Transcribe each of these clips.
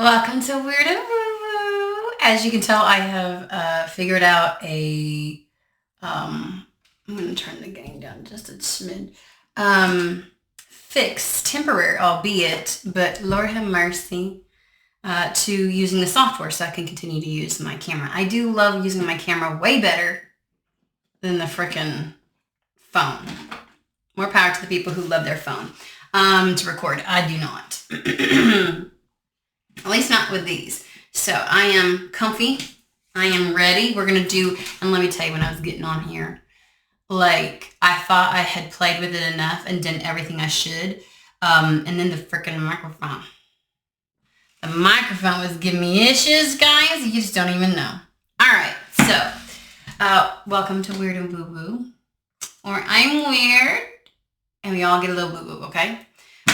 Welcome to Weird and Woo-Woo. As you can tell, I have figured out a, I'm going to turn the gain down just a smidge, fix, temporary albeit, but Lord have mercy, to using the software so I can continue to use my camera. I do love using my camera way better than the frickin' phone. More power to the people who love their phone to record. I do not. At least not with these. So I am comfy. I am ready. We're going to do, and let me tell you, when I was getting on here, like, I thought I had played with it enough and done everything I should. And then the freaking microphone. The microphone was giving me issues, guys. You just don't even know. All right. So, welcome to Weird and Woo-Woo. Or I'm weird. And we all get a little woo-woo, okay?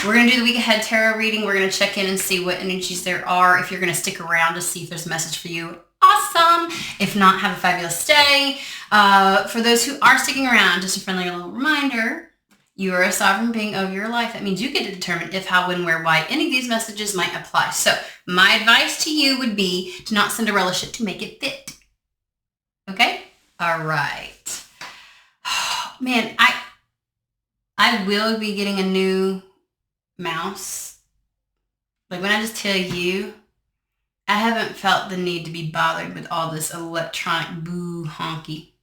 We're going to do the week ahead tarot reading. We're going to check in and see what energies there are. If you're going to stick around to see if there's a message for you, awesome. If not, have a fabulous day. For those who are sticking around, just a friendly little reminder, you are a sovereign being of your life. That means you get to determine if, how, when, where, why any of these messages might apply. So my advice to you would be to not Cinderella shit to make it fit. Okay? All right. Oh, man, I will be getting a new mouse. Like, when I just tell you, I haven't felt the need to be bothered with all this electronic boo honky.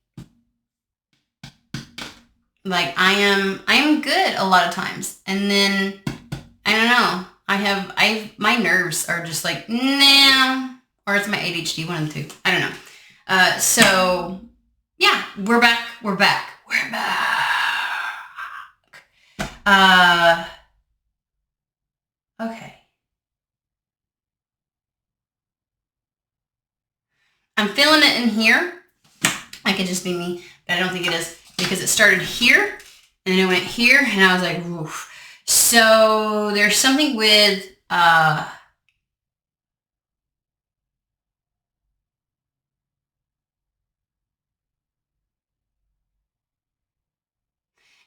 Like, I am good a lot of times, and then I don't know. My nerves are just like, nah, or it's my ADHD, one of the two. I don't know. So yeah, we're back. Okay. I'm feeling it in here. That could just be me, but I don't think it is, because it started here and then it went here and I was like, oof. So there's something with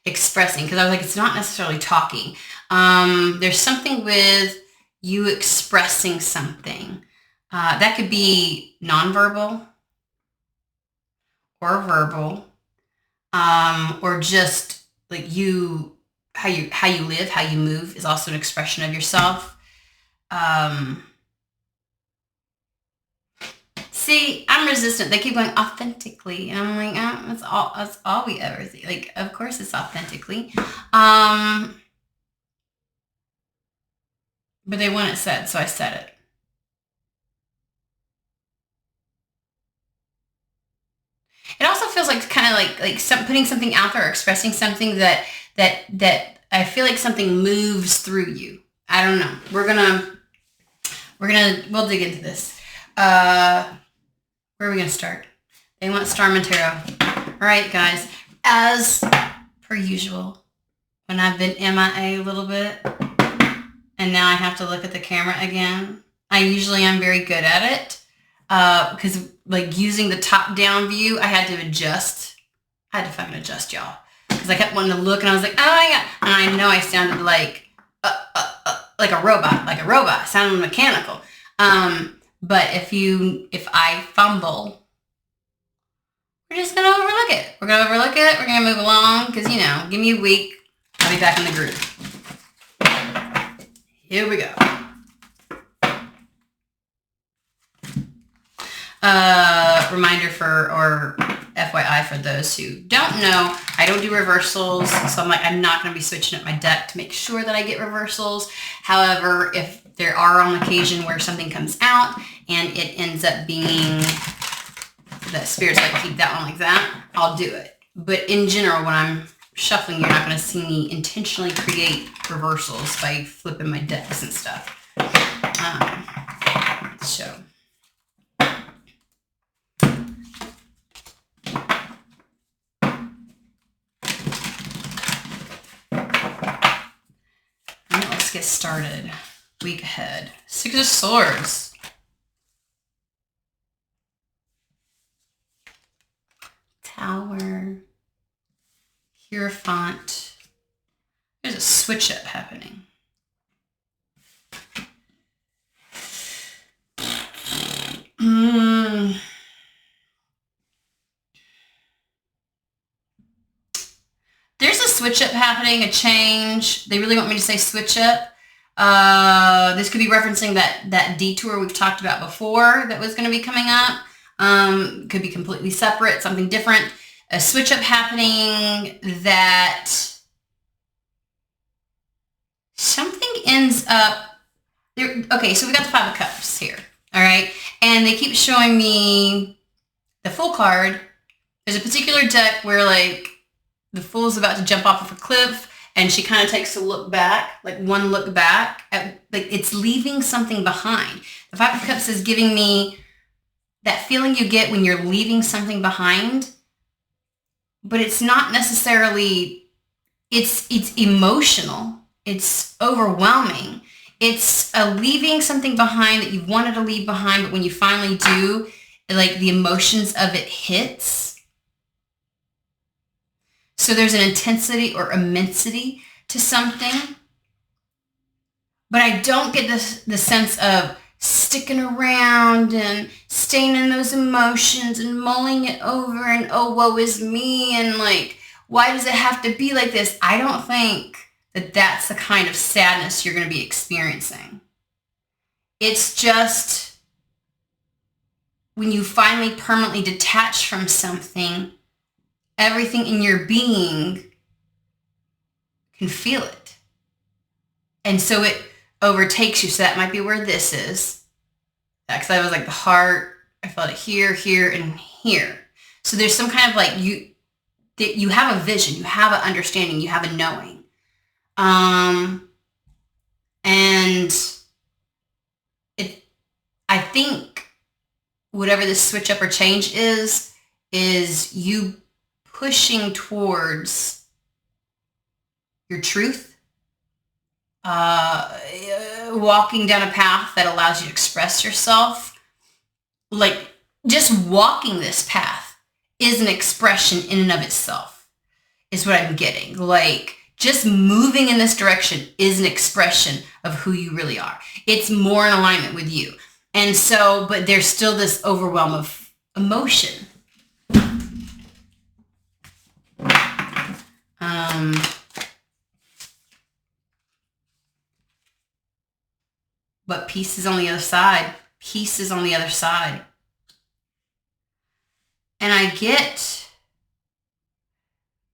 expressing, because I was like, it's not necessarily talking. There's something with you expressing something. That could be nonverbal or verbal, or just like how you live, how you move is also an expression of yourself. See, I'm resistant. They keep going authentically, and I'm like, that's all we ever see. Like, of course it's authentically. But they want it said, so I said it. It also feels like kind of like putting something out there, or expressing something that I feel like something moves through you. I don't know. We'll dig into this. Where are we gonna start? They want Starman Tarot. All right, guys. As per usual, when I've been MIA a little bit, and now I have to look at the camera again, I usually am very good at it. Because like using the top down view, I had to adjust. I had to fucking adjust, y'all. Because I kept wanting to look and I was like, oh my God. And I know I sounded like a robot, sounded mechanical. But if I fumble, we're just going to overlook it. We're going to move along because, give me a week. I'll be back in the groove. Here we go. Reminder or FYI for those who don't know, I don't do reversals, so I'm not going to be switching up my deck to make sure that I get reversals. However, if there are on occasion where something comes out and it ends up being that Spirit's like, keep that one like that, I'll do it. But in general, when I'm shuffling, you're not going to see me intentionally create reversals by flipping my decks and stuff. So... get started. Week ahead. Six of Swords. Tower. Hierophant. There's a switch up happening. switch up happening, a change. They really want me to say switch up. This could be referencing that detour we've talked about before that was going to be coming up. Could be completely separate, something different. A switch up happening that something ends up there. Okay, so we got the Five of Cups here. All right. And they keep showing me the Fool card. There's a particular deck where like the Fool's about to jump off of a cliff and she kind of takes a look back, like one look back at, like it's leaving something behind. The Five of Cups is giving me that feeling you get when you're leaving something behind, but it's not necessarily, it's emotional. It's overwhelming. It's leaving something behind that you wanted to leave behind, but when you finally do, like the emotions of it hits. So there's an intensity or immensity to something, but I don't get the sense of sticking around and staying in those emotions and mulling it over and, oh, woe is me, and like, why does it have to be like this? I don't think that that's the kind of sadness you're going to be experiencing. It's just when you finally permanently detach from something, everything in your being can feel it. And so it overtakes you. So that might be where this is. Because that was like the heart. I felt it here, here, and here. So there's some kind of like you have a vision, you have an understanding, you have a knowing. And I think whatever this switch up or change is you pushing towards your truth, walking down a path that allows you to express yourself. Like just walking this path is an expression in and of itself, is what I'm getting. Like just moving in this direction is an expression of who you really are. It's more in alignment with you. And so, but there's still this overwhelm of emotion. But peace is on the other side. Peace is on the other side. And I get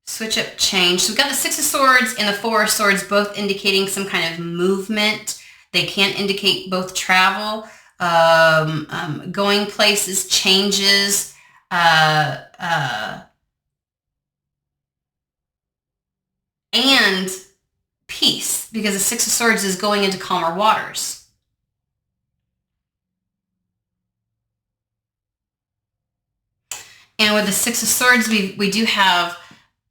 switch up change. So we've got the Six of Swords and the Four of Swords both indicating some kind of movement. They can indicate both travel, going places, changes, and peace, because the Six of Swords is going into calmer waters. And with the Six of Swords, we do have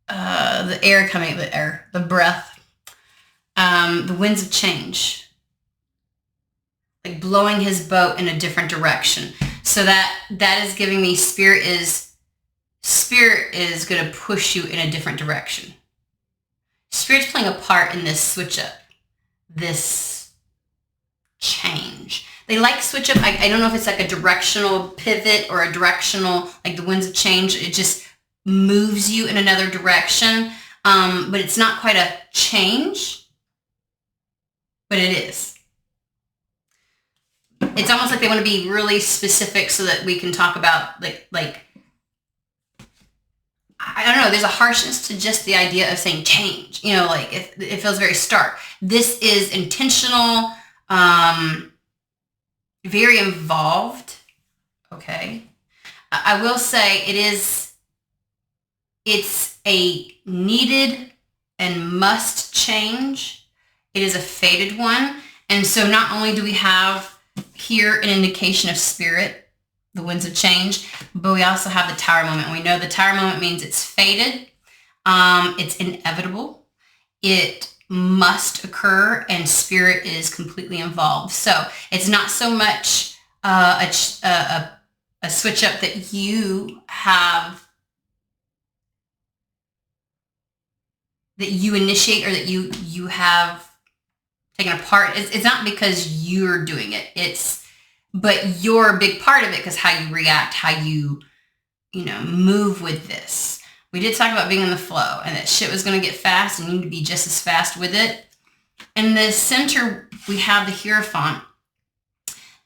the air coming, the breath, the winds of change, like blowing his boat in a different direction. So that is giving me spirit is going to push you in a different direction. Spirit's playing a part in this switch up, this change. They like switch up. I don't know if it's like a directional pivot or a directional, like the winds of change. It just moves you in another direction. But it's not quite a change, but it is. It's almost like they want to be really specific so that we can talk about like I don't know, there's a harshness to just the idea of saying change. You know, like it feels very stark. This is intentional, very involved. Okay. I will say it's a needed and must change. It is a fated one. And so not only do we have here an indication of spirit, the winds of change, but we also have the Tower moment. We know the Tower moment means it's fated, it's inevitable, it must occur, and spirit is completely involved. So it's not so much a switch up that you have, that you initiate or that you have taken a part. It's not because you're doing it. But you're a big part of it because how you react, how you move with this We did talk about being in the flow and that shit was going to get fast and you need to be just as fast with it. In the center, we have the Hierophant.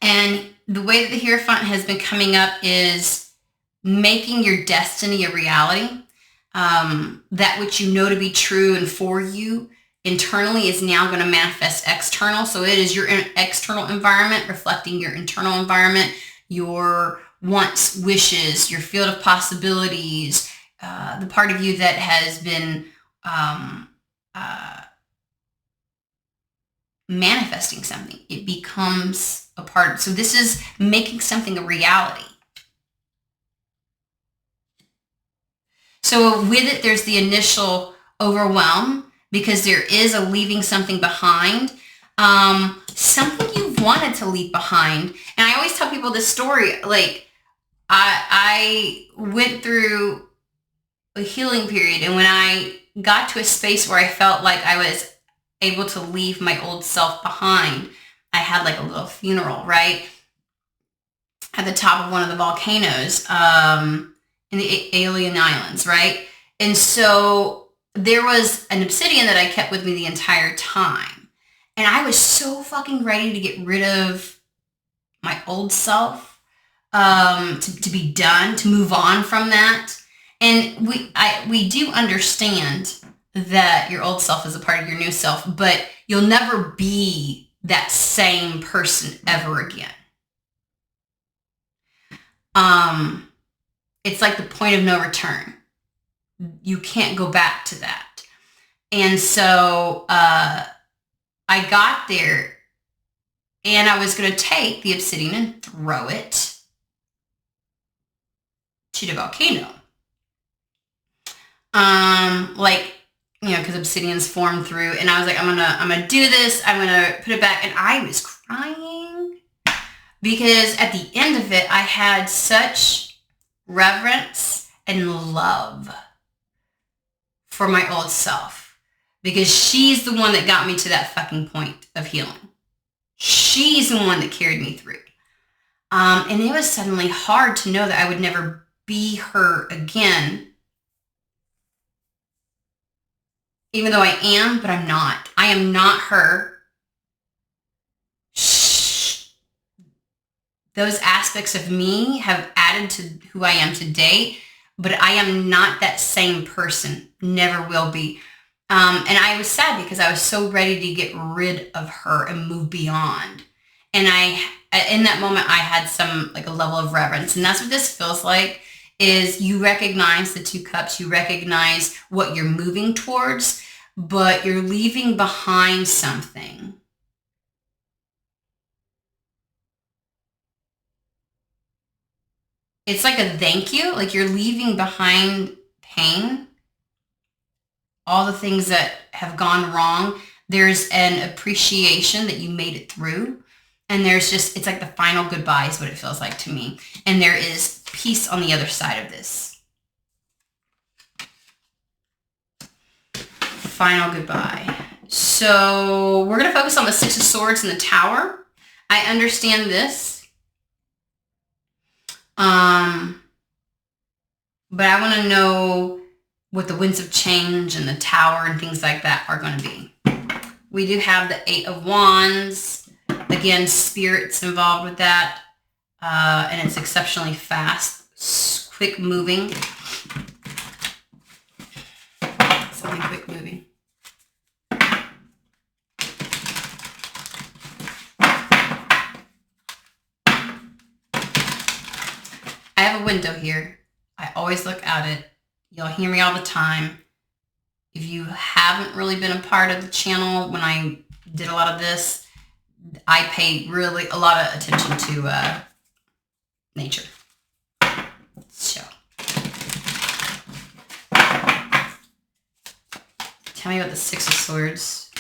And the way that the Hierophant has been coming up is making your destiny a reality. That which you know to be true and for you internally is now going to manifest external. So it is your external environment reflecting your internal environment, your wants, wishes, your field of possibilities, the part of you that has been manifesting something. It becomes a part. So this is making something a reality. So with it, there's the initial overwhelm because there is a leaving something behind, something you've wanted to leave behind. And I always tell people this story, like I went through a healing period. And when I got to a space where I felt like I was able to leave my old self behind, I had like a little funeral, right? At the top of one of the volcanoes, in the Alien Islands, right? And so there was an obsidian that I kept with me the entire time. And I was so fucking ready to get rid of my old self, to be done, to move on from that. And we do understand that your old self is a part of your new self, but you'll never be that same person ever again. It's like the point of no return. You can't go back to that. And so I got there and I was going to take the obsidian and throw it to the volcano. Because obsidian's formed through, and I was like, I'm gonna do this. I'm gonna put it back, and I was crying because at the end of it, I had such reverence and love for my old self because she's the one that got me to that fucking point of healing. She's the one that carried me through. And it was suddenly hard to know that I would never be her again. Even though I am, but I'm not. I am not her. Those aspects of me have added to who I am today, but I am not that same person. Never will be. And I was sad because I was so ready to get rid of her and move beyond. And in that moment, I had a level of reverence. And that's what this feels like, is you recognize the two cups, you recognize what you're moving towards, but you're leaving behind something. It's like a thank you, like you're leaving behind pain, all the things that have gone wrong. There's an appreciation that you made it through. And it's like the final goodbye is what it feels like to me. And there is peace on the other side of this. Final goodbye. So we're going to focus on the Six of Swords and the Tower. I understand this. But I want to know what the winds of change and the Tower and things like that are going to be. We do have the Eight of Wands. Again, spirits involved with that. And it's exceptionally fast, quick moving. Something quick moving. I have a window here. I always look out it. You'll hear me all the time. If you haven't really been a part of the channel when I did a lot of this, I pay really a lot of attention to nature. So, tell me about the Six of Swords.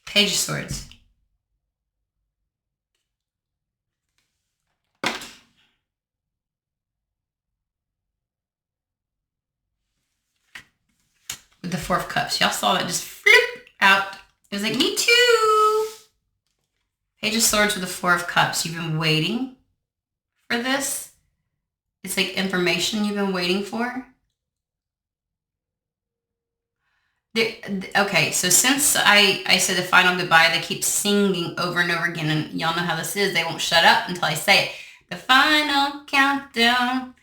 Page of Swords. With the Four of Cups. Y'all saw that just flip out. It was like, me too. Page of Swords with the Four of Cups. You've been waiting for for this. It's like information you've been waiting for. Okay, so since I said the final goodbye, they keep singing over and over again, and y'all know how this is. They won't shut up until I say it. The final countdown.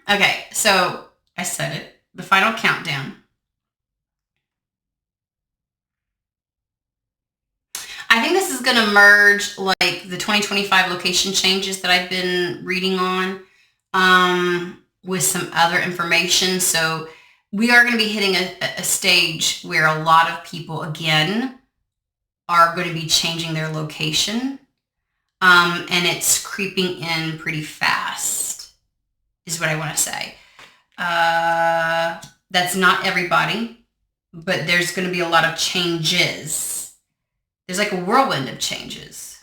Okay, so I said it. The final countdown. I think this is going to merge like the 2025 location changes that I've been reading on with some other information. So we are going to be hitting a stage where a lot of people, again, are going to be changing their location. And it's creeping in pretty fast, is what I want to say. That's not everybody, but there's going to be a lot of changes. There's like a whirlwind of changes.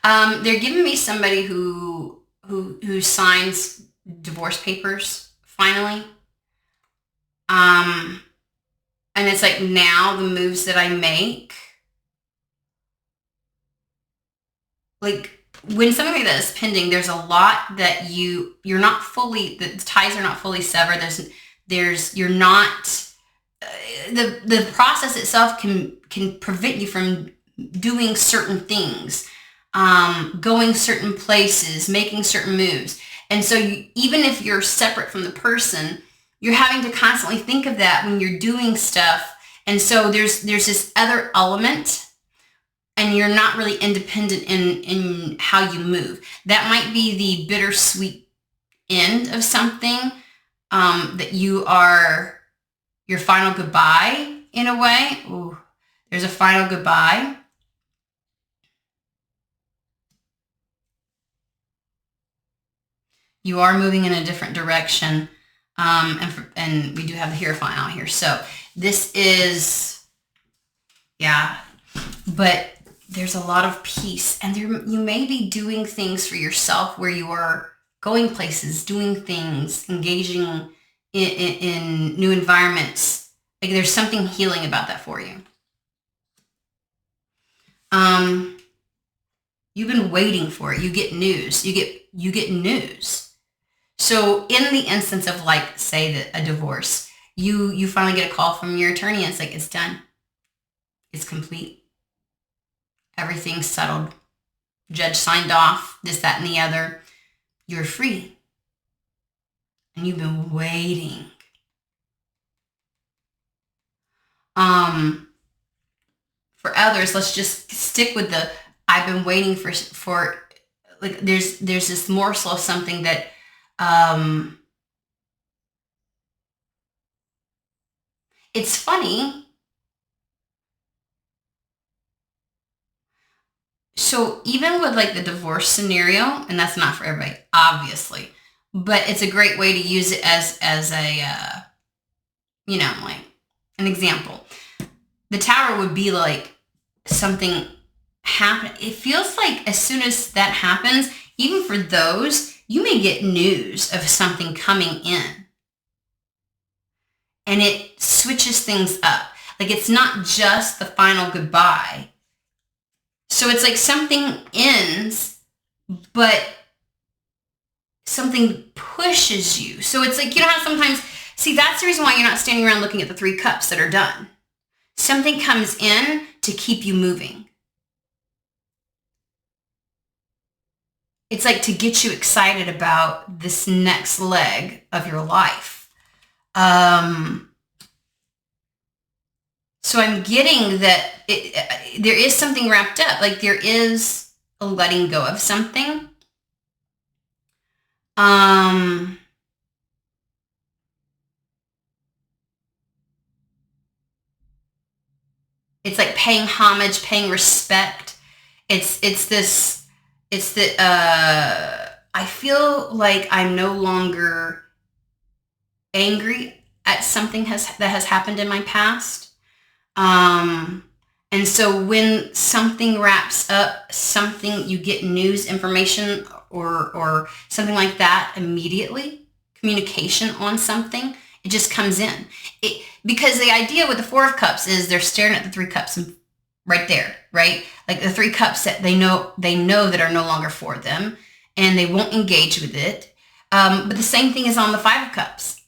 They're giving me somebody who signs divorce papers finally. And it's like now the moves that I make, like when something like that is pending, there's a lot that you're not fully, the ties are not fully severed. You're not, the process itself can prevent you from doing certain things, going certain places, making certain moves. And so even if you're separate from the person, you're having to constantly think of that when you're doing stuff. And so there's this other element, and you're not really independent in how you move. That might be the bittersweet end of something, that your final goodbye in a way. Ooh, there's a final goodbye. You are moving in a different direction. And we do have the Hierophant out here. So this is, yeah, but there's a lot of peace, and you may be doing things for yourself where you are going places, doing things, engaging in new environments. Like there's something healing about that for you. You've been waiting for it. You get news. You get news. So in the instance of, like, say that a divorce, you finally get a call from your attorney and it's like, it's done. It's complete. Everything's settled. Judge signed off, this, that, and the other. You're free. And you've been waiting. For others, let's just stick with the, I've been waiting for like, there's this morsel of something that, it's funny. So even with like the divorce scenario, and that's not for everybody, obviously, but it's a great way to use it as a, like an example. The Tower would be like something happen. It feels like as soon as that happens, even for those, you may get news of something coming in. And it switches things up. Like it's not just the final goodbye. So it's like something ends, but something pushes you. So it's like, you know how sometimes, see, that's the reason why you're not standing around looking at the 3 cups that are done. Something comes in to keep you moving. It's like to get you excited about this next leg of your life. So I'm getting that there is something wrapped up. Like there is a letting go of something. It's like paying homage, paying respect. It's that I feel like I'm no longer angry at something that has happened in my past. And so when something wraps up, something, you get news, information, or something like that immediately, communication on something, It just comes in. Because the idea with the Four of Cups is they're staring at the three cups right there, right? Like the three cups that they know that are no longer for them, and they won't engage with it. But the same thing is on the Five of Cups.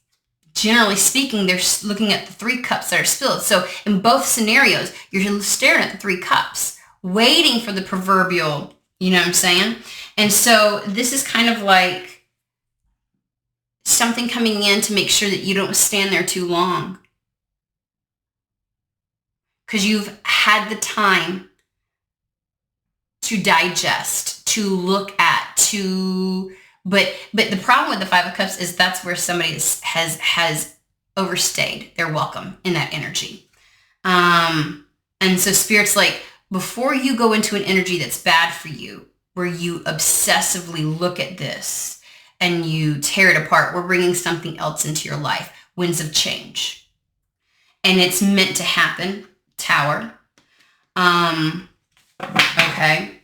Generally speaking, they're looking at the three cups that are spilled. So in both scenarios, you're staring at the three cups, waiting for the proverbial, you know what I'm saying? And so this is kind of like something coming in to make sure that you don't stand there too long, because you've had the time to digest, to look at, but the problem with the Five of Cups is that's where somebody has overstayed their welcome in that energy. And so Spirit's like, before you go into an energy that's bad for you, where you obsessively look at this and you tear it apart, we're bringing something else into your life, winds of change. And it's meant to happen, Tower. Okay.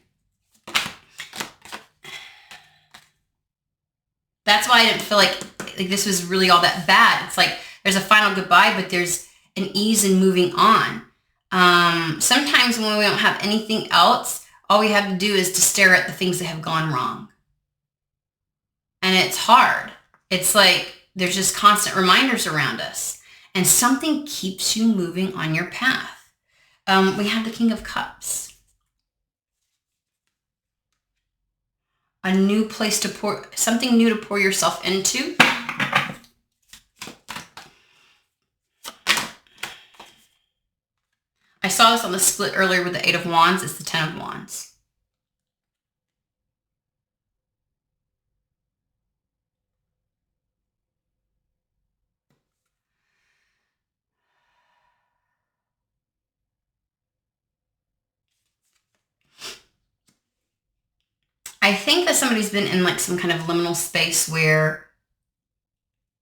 That's why I didn't feel like this was really all that bad. It's like there's a final goodbye, but there's an ease in moving on. Sometimes when we don't have anything else, all we have to do is to stare at the things that have gone wrong. And it's hard. It's like there's just constant reminders around us. And something keeps you moving on your path. We have the King of Cups. A new place to pour, something new to pour yourself into. I saw this on the split earlier with the Eight of Wands. It's the Ten of Wands. I think that somebody's been in like some kind of liminal space where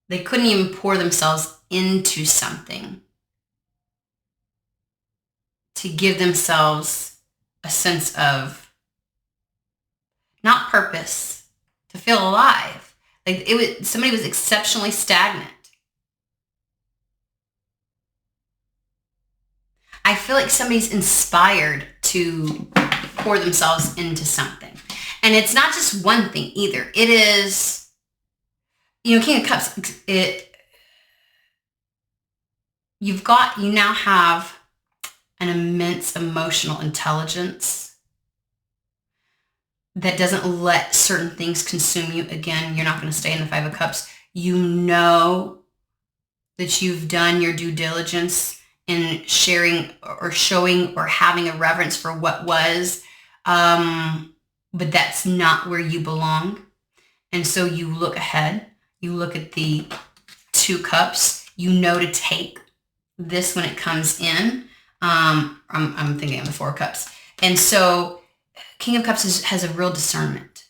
they couldn't even pour themselves into something to give themselves a sense of not purpose, to feel alive. Like somebody was exceptionally stagnant. I feel like somebody's inspired to pour themselves into something. And it's not just one thing either. It is, King of Cups, you now have an immense emotional intelligence that doesn't let certain things consume you. Again, you're not going to stay in the Five of Cups. You know that you've done your due diligence in sharing or showing or having a reverence for what was, but that's not where you belong. And so you look ahead, you look at the Two Cups, you know to take this when it comes in. I'm thinking of the Four Cups. And so King of Cups has a real discernment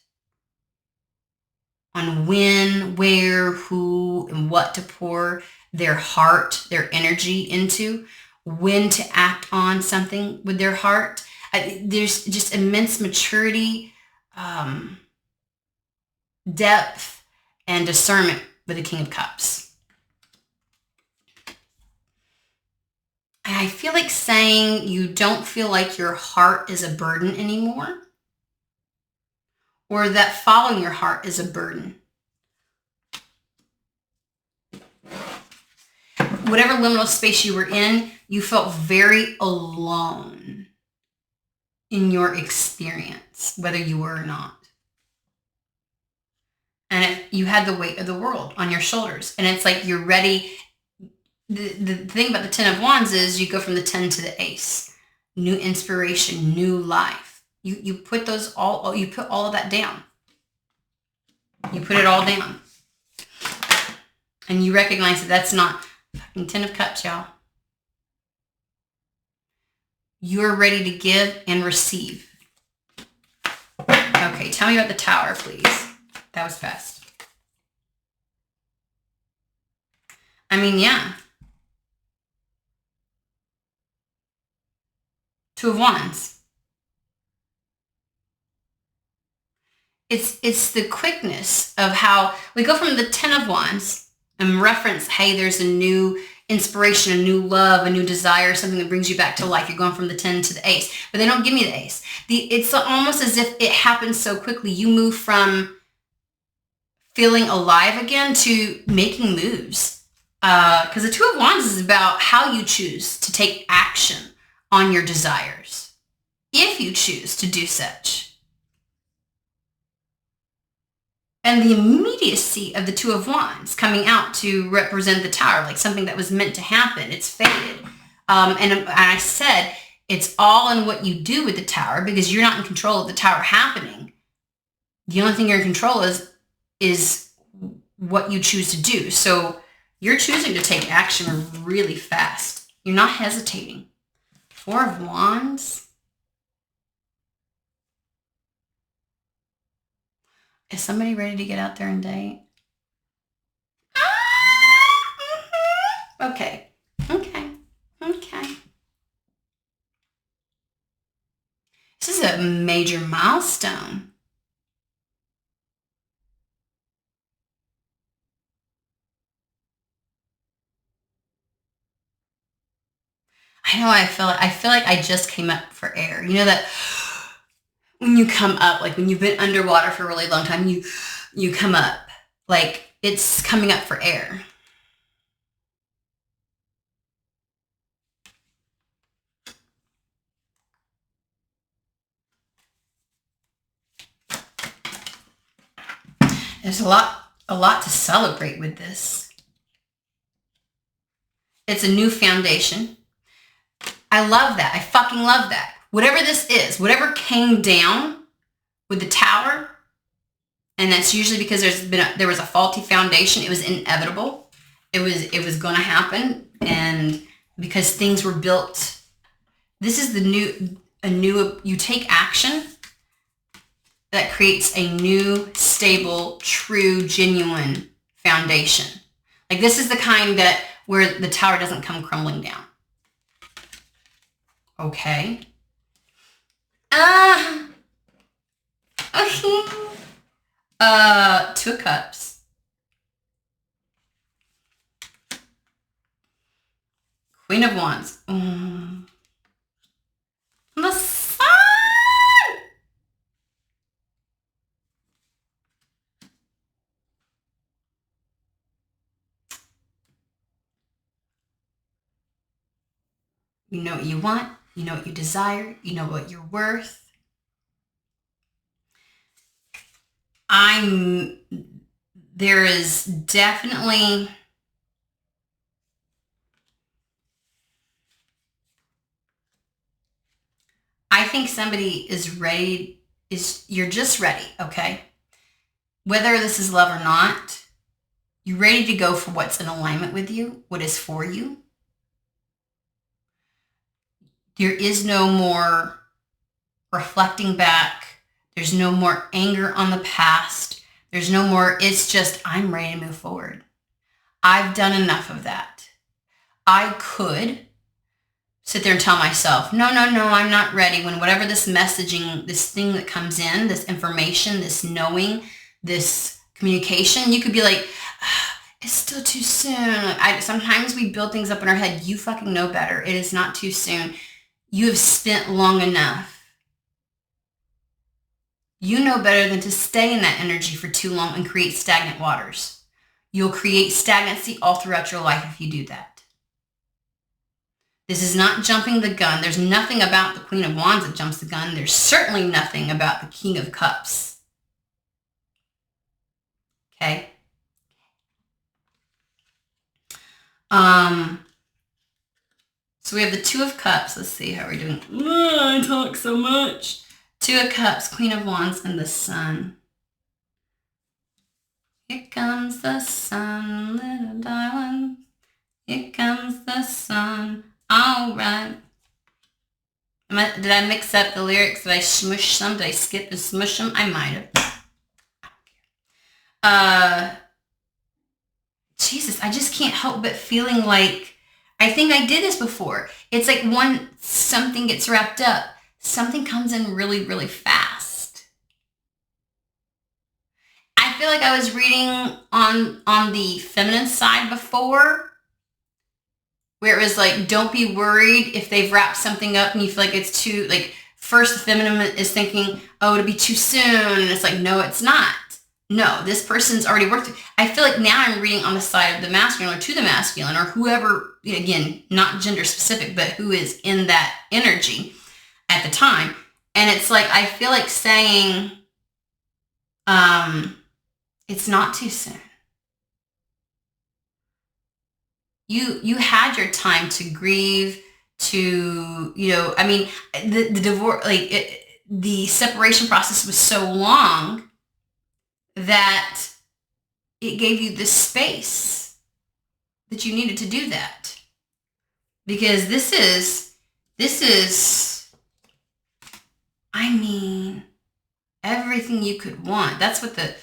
on when, where, who, and what to pour their heart, their energy into, when to act on something with their heart. There's just immense maturity, depth, and discernment with the King of Cups. And I feel like saying you don't feel like your heart is a burden anymore, or that following your heart is a burden. Whatever liminal space you were in, you felt very alone in your experience, whether you were or not. And you had the weight of the world on your shoulders. And it's like you're ready. The thing about the Ten of Wands is you go from the 10 to the Ace. New inspiration, new life. You put you put all of that down. You put it all down. And you recognize that that's not fucking 10 of Cups, y'all. You're ready to give and receive. Okay, tell me about the Tower, please. That was fast. I mean, yeah. Two of Wands. It's the quickness of how we go from the 10 of Wands, and reference, hey, there's a new inspiration, a new love, a new desire, something that brings you back to life. You're going from the 10 to the ace, but they don't give me the ace. It's almost as if it happens so quickly. You move from feeling alive again to making moves. Because the Two of Wands is about how you choose to take action on your desires, if you choose to do such. And the immediacy of the Two of Wands coming out to represent the Tower, like something that was meant to happen. It's fated. And I said, it's all in what you do with the Tower, because you're not in control of the Tower happening. The only thing you're in control is what you choose to do. So you're choosing to take action really fast. You're not hesitating. Four of Wands. Is somebody ready to get out there and date? Okay. This is a major milestone. I know I feel like I just came up for air. You know that when you come up, like when you've been underwater for a really long time, you come up, like it's coming up for air. There's a lot to celebrate with this. It's a new foundation. I love that. I fucking love that. Whatever this is, whatever came down with the Tower, and that's usually because there was a faulty foundation. It was inevitable. It was going to happen, and because things were built. This is you take action that creates a new, stable, true, genuine foundation. Like this is the kind where the Tower doesn't come crumbling down. Okay. Okay. Two of Cups. Queen of Wands. The Sun. You know what you want. You know what you desire. You know what you're worth. There is definitely I think somebody is ready, you're just ready, okay? Whether this is love or not, you're ready to go for what's in alignment with you, what is for you. There is no more reflecting back. There's no more anger on the past. There's no more, it's just, I'm ready to move forward. I've done enough of that. I could sit there and tell myself, no, I'm not ready, when whatever this messaging, this thing that comes in, this information, this knowing, this communication, you could be like, it's still too soon. Sometimes we build things up in our head. You fucking know better. It is not too soon. You have spent long enough. You know better than to stay in that energy for too long and create stagnant waters. You'll create stagnancy all throughout your life if you do that. This is not jumping the gun. There's nothing about the Queen of Wands that jumps the gun. There's certainly nothing about the King of Cups. Okay? So we have the Two of Cups. Let's see how we're doing. I talk so much. Two of Cups, Queen of Wands, and the Sun. Here comes the sun, little darling. Here comes the sun. All right. Did I mix up the lyrics? Did I smush some? Did I skip and smush them? I might have. Jesus, I just can't help but feeling like, I think I did this before. It's like something gets wrapped up, something comes in really, really fast. I feel like I was reading on the feminine side before, where it was like, don't be worried if they've wrapped something up and you feel like it's too, like, first the feminine is thinking, oh, it'll be too soon. And it's like, no, it's not. No, this person's already worked. I feel like now I'm reading on the side of the masculine or to the masculine or whoever, again, not gender specific, but who is in that energy at the time. And it's like, I feel like saying, it's not too soon. You had your time to grieve, to, I mean, the divorce, like the separation process was so long that it gave you the space that you needed to do that. Because this is, I mean, everything you could want. That's what the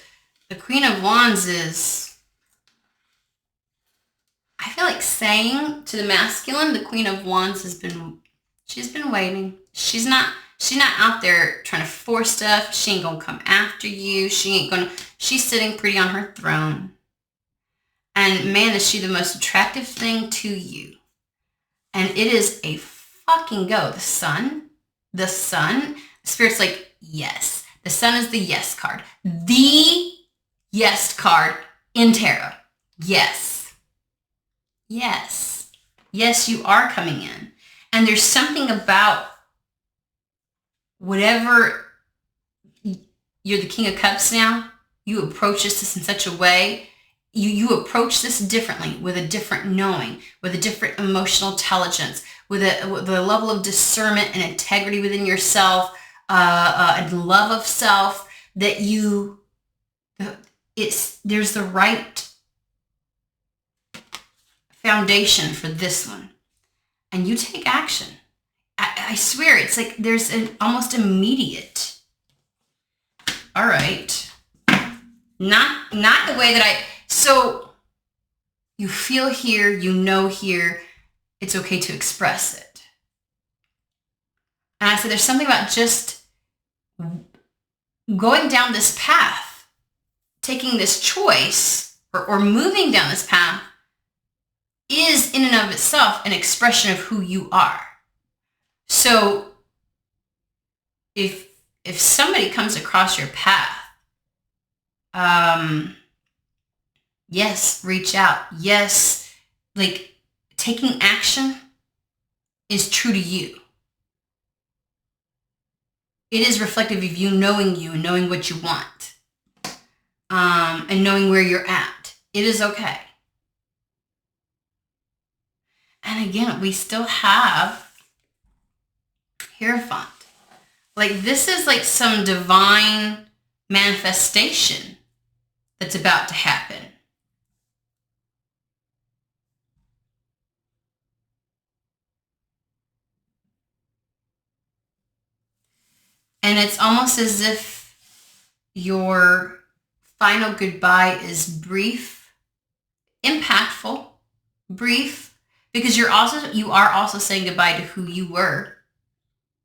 Queen of Wands is. I feel like saying to the masculine, the Queen of Wands she's been waiting. She's not out there trying to force stuff. She ain't gonna come after you. She's sitting pretty on her throne. And man, is she the most attractive thing to you. And it is a fucking go. The sun, Spirit's like, yes. The sun is the yes card. The yes card in tarot. Yes. Yes. Yes, you are coming in. And there's something about whatever, you're the King of Cups now, you approach this in such a way, you approach this differently, with a different knowing, with a different emotional intelligence, with a level of discernment and integrity within yourself, and love of self, that there's the right foundation for this one. And you take action. I swear, it's like there's an almost immediate. All right. Not the way that so you feel here, here, it's okay to express it. And I said, there's something about just going down this path, taking this choice or moving down this path is in and of itself an expression of who you are. So if somebody comes across your path, yes, reach out. Yes, like taking action is true to you. It is reflective of you and knowing what you want, and knowing where you're at. It is okay. And again, we still have Hierophant. Like, this is like some divine manifestation that's about to happen. And it's almost as if your final goodbye is brief, impactful, brief, because you are also saying goodbye to who you were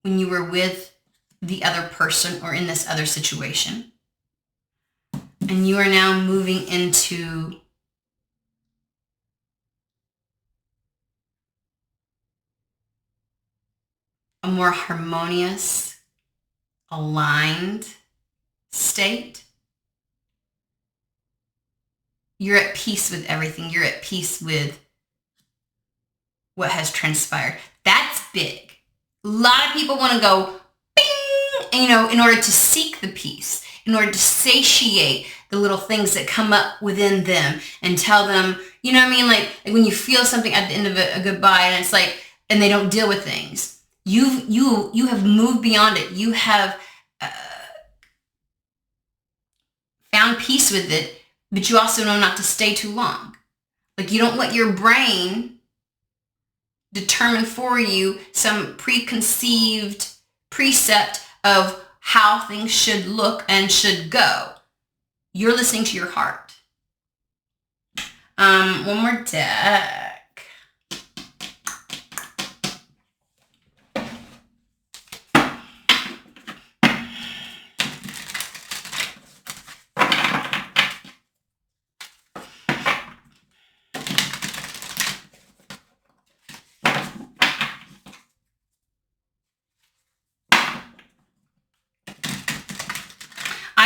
when you were with the other person or in this other situation. And you are now moving into a more harmonious, aligned state. You're at peace with everything. You're at peace with what has transpired. That's big. A lot of people want to go, bing, in order to seek the peace, in order to satiate the little things that come up within them and tell them, you know what I mean? Like when you feel something at the end of a goodbye and it's like, and they don't deal with things. You have moved beyond it. You have found peace with it, but you also know not to stay too long. Like you don't let your brain determine for you some preconceived precept of how things should look and should go. You're listening to your heart. One more deck.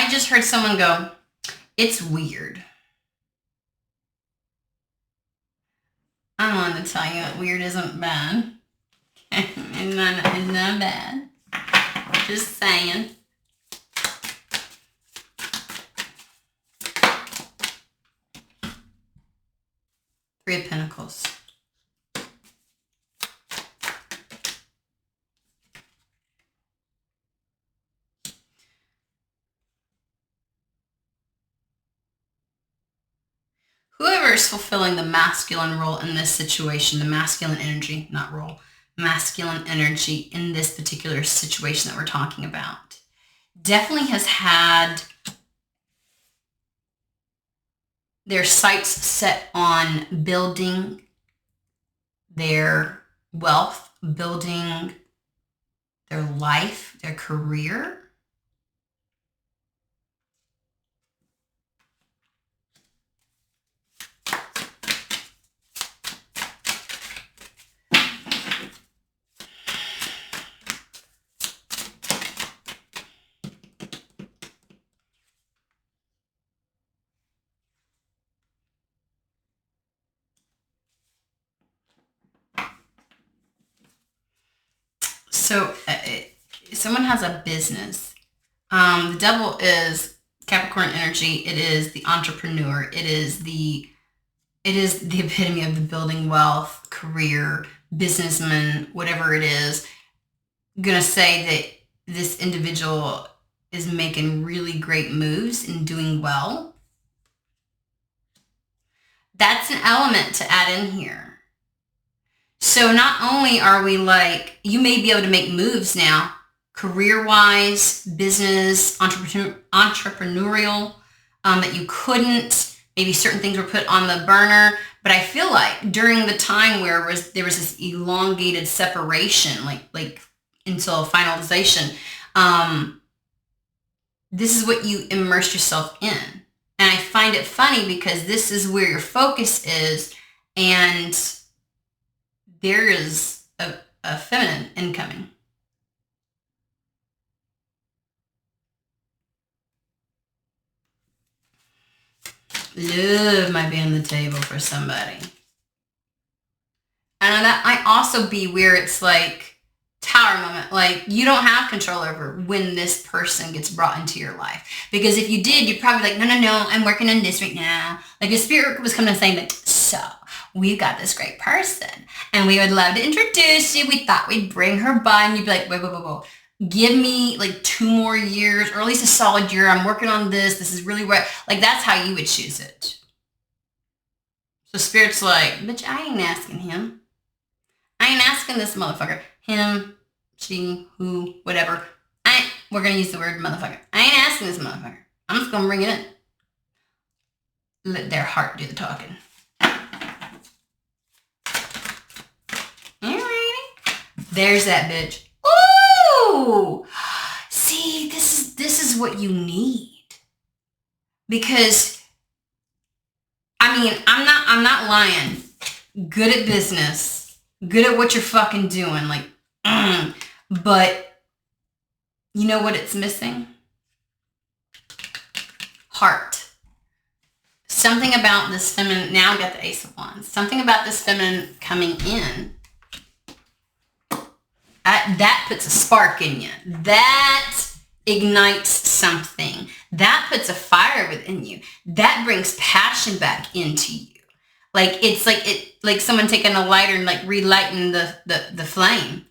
I just heard someone go, it's weird. I want to tell you that weird isn't bad. It's not bad. Just saying. Three of Pentacles. Whoever is fulfilling the masculine role in this situation, the masculine energy, not role, masculine energy in this particular situation that we're talking about, definitely has had their sights set on building their wealth, building their life, their career. So someone has a business. The devil is Capricorn energy. It is the entrepreneur. It is the epitome of the building wealth, career, businessman, whatever it is. I'm gonna say that this individual is making really great moves and doing well. That's an element to add in here. So not only are we like, you may be able to make moves now, career-wise, business, entrepreneurial, that you couldn't, maybe certain things were put on the burner, but I feel like during the time where there was this elongated separation, like until finalization, this is what you immersed yourself in. And I find it funny because this is where your focus is, and there is a feminine incoming. Love might be on the table for somebody. And that might also be where it's like tower moment. Like you don't have control over when this person gets brought into your life. Because if you did, you'd probably be like, no, I'm working on this right now. Like the spirit was coming and saying like, so we've got this great person and we would love to introduce you. We thought we'd bring her by, and you'd be like, whoa. Give me like 2 more years, or at least a solid year. I'm working on this. This is really what, like, that's how you would choose it. So spirit's like, bitch, I ain't asking him. I ain't asking this motherfucker. Him, she, who, whatever. We're going to use the word motherfucker. I ain't asking this motherfucker. I'm just going to bring it in. Let their heart do the talking. There's that bitch. Ooh! See, this is what you need. Because I mean, I'm not lying. Good at business. Good at what you're fucking doing. Like, but you know what it's missing? Heart. Something about this feminine, now I got the Ace of Wands. Something about this feminine coming in. That puts a spark in you. That ignites something. That puts a fire within you. That brings passion back into you. Like it's like someone taking a lighter and like relighting the flame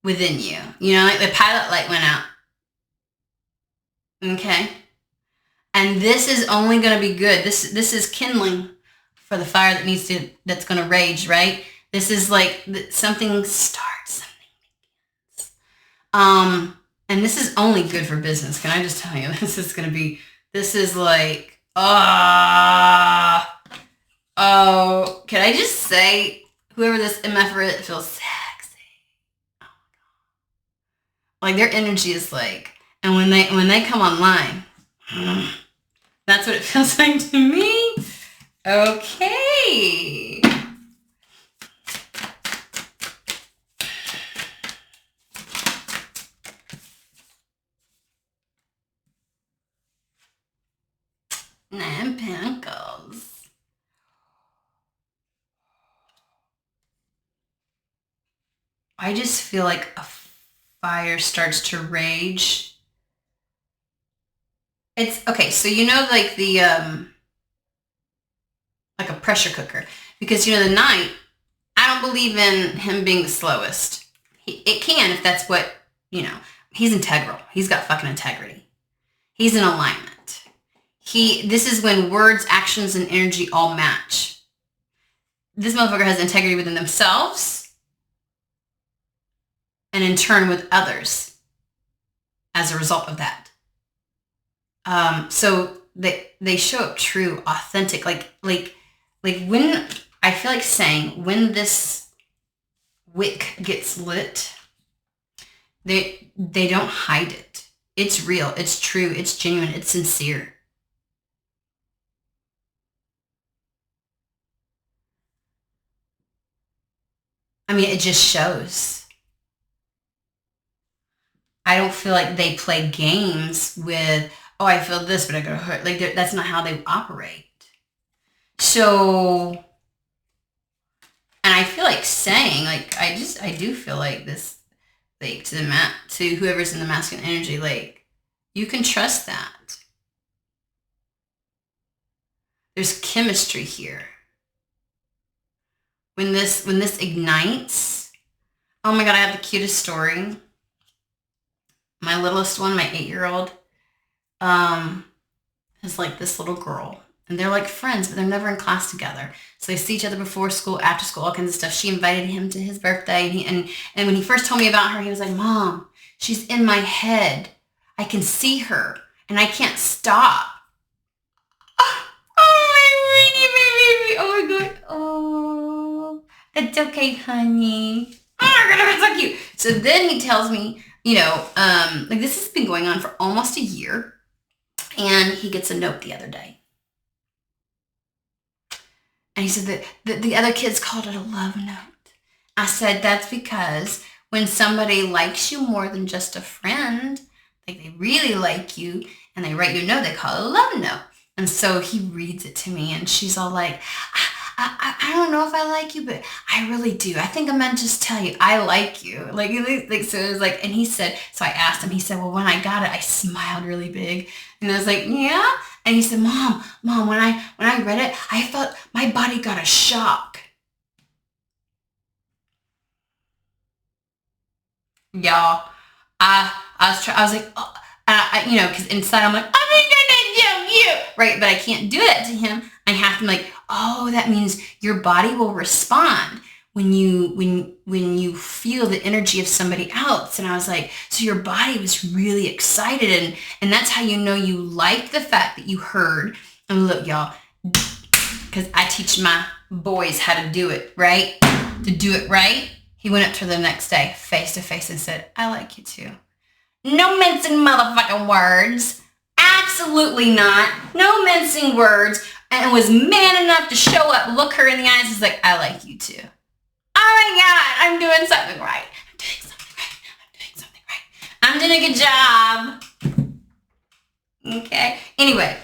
within you. You know, like the pilot light went out. Okay. And this is only going to be good. This is kindling for the fire that's going to rage, right? This is like something starts. And this is only good for business. Can I just tell you, this is like, oh, can I just say, whoever this MF is, it feels sexy. Oh my God. Like their energy is like, and when they come online, that's what it feels like to me. Okay. Nine of Pentacles. I just feel like a fire starts to rage. It's okay. So you know, like the like a pressure cooker, because you know the Knight. I don't believe in him being the slowest. It can if that's what you know. He's integral. He's got fucking integrity. He's in alignment. This is when words, actions, and energy all match. This motherfucker has integrity within themselves and in turn with others as a result of that. So they show up true, authentic, like when I feel like saying when this wick gets lit, they don't hide it. It's real, it's true, it's genuine, it's sincere. I mean, it just shows. I don't feel like they play games with, oh, I feel this, but I gotta hurt. Like that's not how they operate. So, and I feel like saying, like, I do feel like this, like to whoever's in the masculine energy, like, you can trust that. There's chemistry here. When this ignites, oh my God, I have the cutest story. My littlest one, my 8-year-old, is like this little girl. And they're like friends, but they're never in class together. So they see each other before school, after school, all kinds of stuff. She invited him to his birthday. And when he first told me about her, he was like, Mom, she's in my head. I can see her and I can't stop. Oh, my God. Oh, it's okay, honey. Oh my God, it's so cute. So then he tells me, like this has been going on for almost a year. And he gets a note the other day. And he said that the other kids called it a love note. I said, that's because when somebody likes you more than just a friend, like they really like you and they write you a note, they call it a love note. And so he reads it to me and she's all like, I don't know if I like you, but I really do. I think I'm meant to just tell you, I like you. Like, so it was like, and he said, so I asked him, he said, well, when I got it, I smiled really big. And I was like, yeah. And he said, Mom, when I read it, I felt my body got a shock. Y'all, I was like, oh, because inside I'm like, I'm gonna jump you, right? But I can't do that to him. I have to be like, oh, that means your body will respond when you feel the energy of somebody else. And I was like, so your body was really excited, and that's how you know you liked the fact that you heard. And look, y'all, because I teach my boys how to do it, right? To do it right. He went up to her the next day, face to face, and said, I like you too. No mincing motherfucking words. Absolutely not. No mincing words. And was man enough to show up, look her in the eyes, and was like, I like you too. Oh my God, I'm doing something right. I'm doing a good job. Okay. Anyway,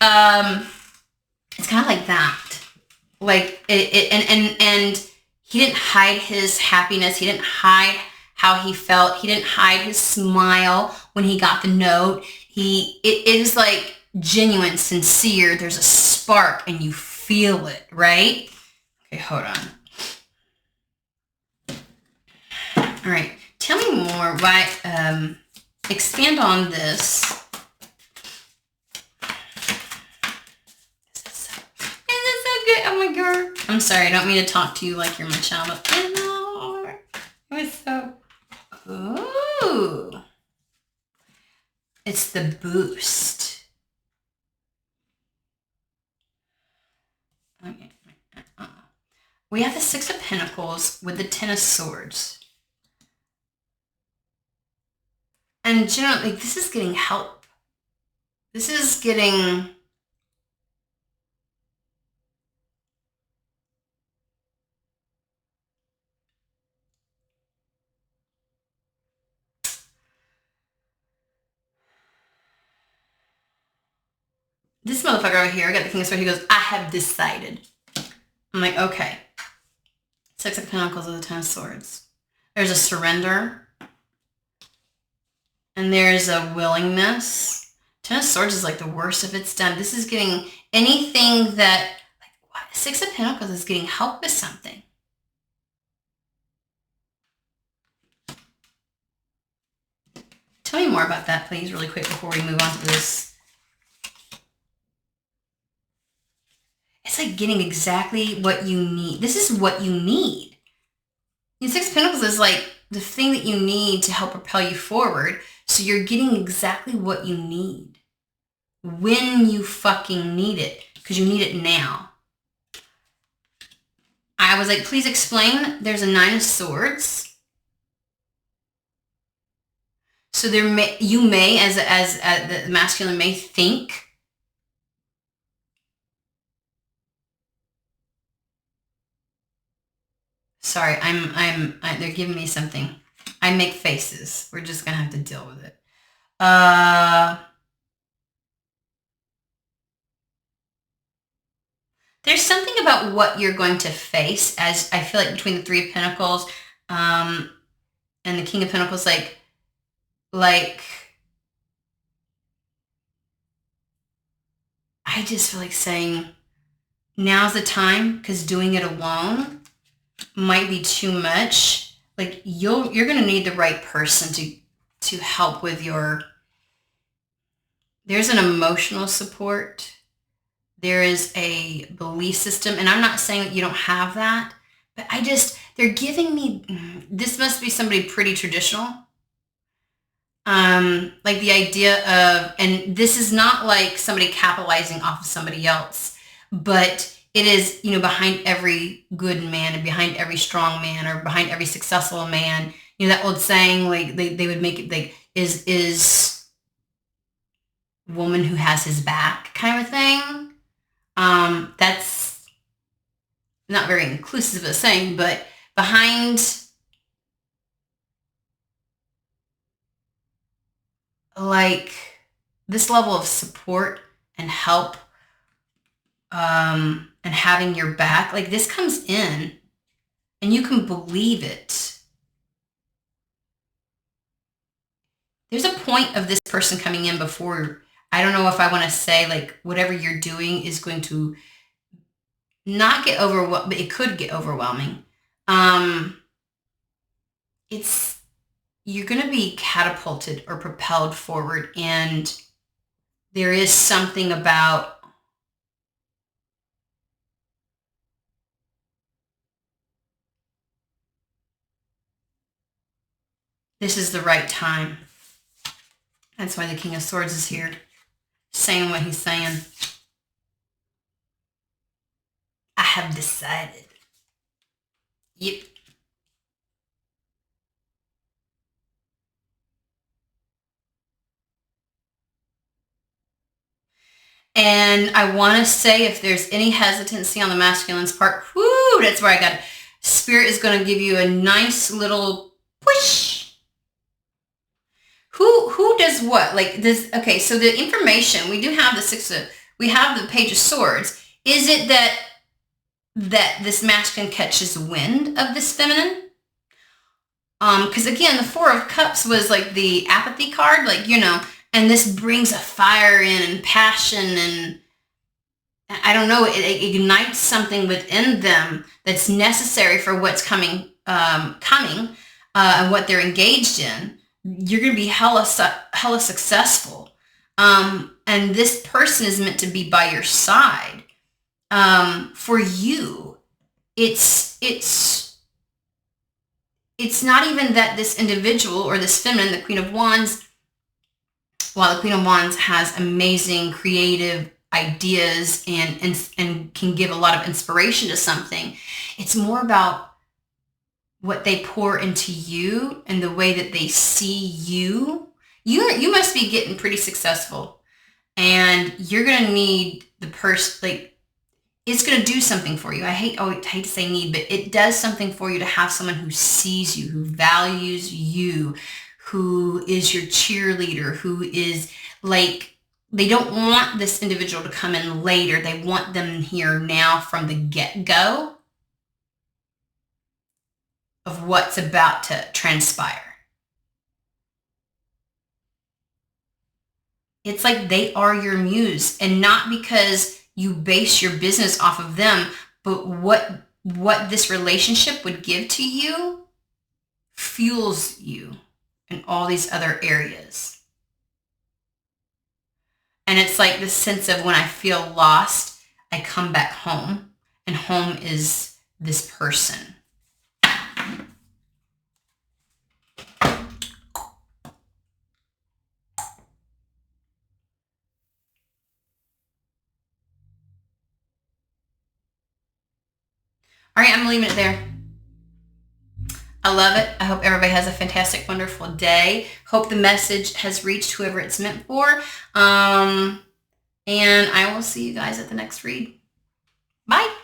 it's kind of like that. Like and he didn't hide his happiness. He didn't hide how he felt. He didn't hide his smile when he got the note. It is like genuine, sincere. There's a spark and you feel it, right? Okay, hold on. All right, tell me more. Why? Expand on this. This is so good. Oh my God. I'm sorry. I don't mean to talk to you like you're my child. But I know. It was so. Ooh. It's the boost. Okay. We have the Six of Pentacles with the Ten of Swords. And generally, this is getting help. This is getting... this motherfucker over here, I got the King of Swords, he goes, I have decided. I'm like, okay. Six of Pentacles with the Ten of Swords. There's a surrender. And there's a willingness. Ten of Swords is like the worst if it's done. This is getting anything that, like, what? Six of Pentacles is getting help with something. Tell me more about that, please, really quick before we move on to this. It's like getting exactly what you need. This is what you need. The Six of Pentacles is like the thing that you need to help propel you forward. So you're getting exactly what you need when you fucking need it, because you need it now. I was like, please explain. There's a Nine of Swords. So you may, as the masculine may think, sorry, they're giving me something. I make faces. We're just gonna have to deal with it. There's something about what you're going to face, as I feel like between the Three of Pentacles and the King of Pentacles, like I just feel like saying now's the time, because doing it alone might be too much. Like you're going to need the right person to help with there's an emotional support. There is a belief system. And I'm not saying that you don't have that, but they're giving me, this must be somebody pretty traditional. Like the idea of, and this is not like somebody capitalizing off of somebody else, but it is, behind every good man and behind every strong man or behind every successful man, that old saying, like they would make it like is woman who has his back kind of thing. That's not very inclusive of a saying, but behind like this level of support and help, and having your back, like this comes in and you can believe it. There's a point of this person coming in before, I don't know if I want to say like whatever you're doing is going to not get overwhelmed, but it could get overwhelming. You're going to be catapulted or propelled forward, and there is something about this is the right time. That's why the King of Swords is here, saying what he's saying. I have decided. Yep. And I want to say, if there's any hesitancy on the masculine's part, whoo, that's where I got it. Spirit is going to give you a nice little push. Who does what? Like this, okay, so the information, we do have we have the Page of Swords. Is it that this masculine catches wind of this feminine? Because again, the Four of Cups was like the apathy card, like, and this brings a fire in and passion, and I don't know, it ignites something within them that's necessary for what's coming, and what they're engaged in. You're going to be hella successful. And this person is meant to be by your side. For you, it's not even that this individual or this feminine, the Queen of Wands, while the Queen of Wands has amazing creative ideas and can give a lot of inspiration to something, it's more about what they pour into you and the way that they see you. You must be getting pretty successful, and you're going to need the person, like, it's going to do something for you. I hate to say need, but it does something for you to have someone who sees you, who values you, who is your cheerleader, who is like they don't want this individual to come in later. They want them here now from the get-go of what's about to transpire. It's like they are your muse, and not because you base your business off of them, but what this relationship would give to you fuels you in all these other areas. And it's like this sense of when I feel lost, I come back home, and home is this person. All right, I'm leaving it there. I love it. I hope everybody has a fantastic, wonderful day. Hope the message has reached whoever it's meant for. And I will see you guys at the next read. Bye.